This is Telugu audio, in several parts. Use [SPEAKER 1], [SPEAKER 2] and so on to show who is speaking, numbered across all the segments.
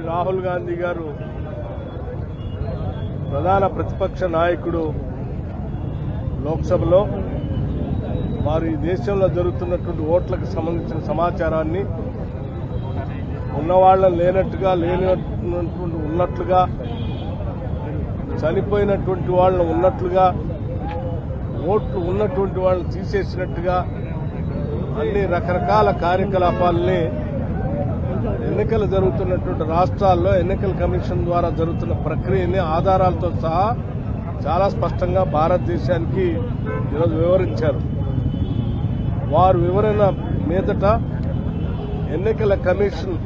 [SPEAKER 1] రాహుల్ గాంధీ గారు ప్రధాన ప్రతిపక్ష నాయకుడు లోక్సభలో వారు ఈ దేశంలో జరుగుతున్నటువంటి ఓట్లకు సంబంధించిన సమాచారాన్ని ఉన్నవాళ్ళని లేనట్టుగా లేనటువంటి ఉన్నట్లుగా చనిపోయినటువంటి వాళ్ళని ఉన్నట్లుగా ఓట్లు ఉన్నటువంటి వాళ్ళని తీసేసినట్టుగా అన్ని రకరకాల కార్యకలాపాలని ఎన్నికలు జరుగుతున్నటువంటి రాష్ట్రాల్లో ఎన్నికల కమిషన్ ద్వారా జరుగుతున్న ప్రక్రియని ఆధారాలతో సహా చాలా స్పష్టంగా భారతదేశానికి ఈరోజు వివరించారు. వారు వివరణ మీదట ఎన్నికల కమిషన్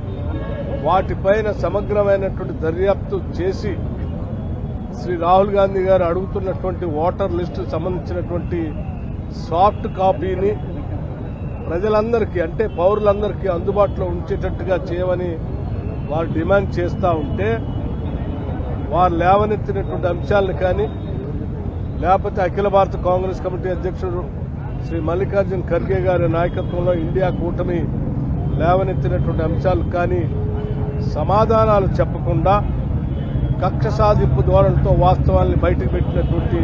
[SPEAKER 1] వాటిపైన సమగ్రమైనటువంటి దర్యాప్తు చేసి శ్రీ రాహుల్ గాంధీ గారు అడుగుతున్నటువంటి ఓటర్ లిస్టు సంబంధించినటువంటి సాఫ్ట్ కాపీని ప్రజలందరికీ అంటే పౌరులందరికీ అందుబాటులో ఉంచేటట్టుగా చేయమని వారు డిమాండ్ చేస్తూ ఉంటే వారు లేవనెత్తినటువంటి అంశాలను కానీ లేకపోతే అఖిల భారత కాంగ్రెస్ కమిటీ అధ్యక్షుడు శ్రీ మల్లికార్జున్ ఖర్గే గారి నాయకత్వంలో ఇండియా కూటమి లేవనెత్తినటువంటి అంశాలు కానీ సమాధానాలు చెప్పకుండా కక్ష సాధింపు ధోరణితో వాస్తవాల్ని బయటకు పెట్టినటువంటి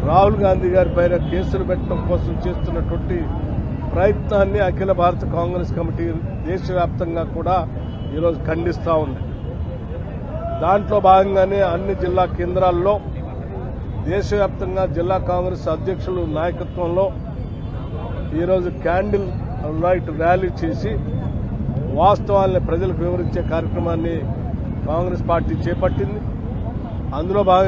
[SPEAKER 1] రాహుల్ గాంధీ గారి పైన కేసులు పెట్టడం కోసం చేస్తున్నటువంటి ప్రయత్నాన్ని అఖిల భారత కాంగ్రెస్ కమిటీ దేశవ్యాప్తంగా కూడా ఈరోజు ఖండిస్తూ ఉంది. దాంట్లో భాగంగానే అన్ని జిల్లా కేంద్రాల్లో దేశవ్యాప్తంగా జిల్లా కాంగ్రెస్ అధ్యక్షుల నాయకత్వంలో ఈరోజు క్యాండిల్ లైట్ ర్యాలీ చేసి వాస్తవాల్ని ప్రజలకు వివరించే కార్యక్రమాన్ని కాంగ్రెస్ పార్టీ చేపట్టింది. అందులో భాగంగా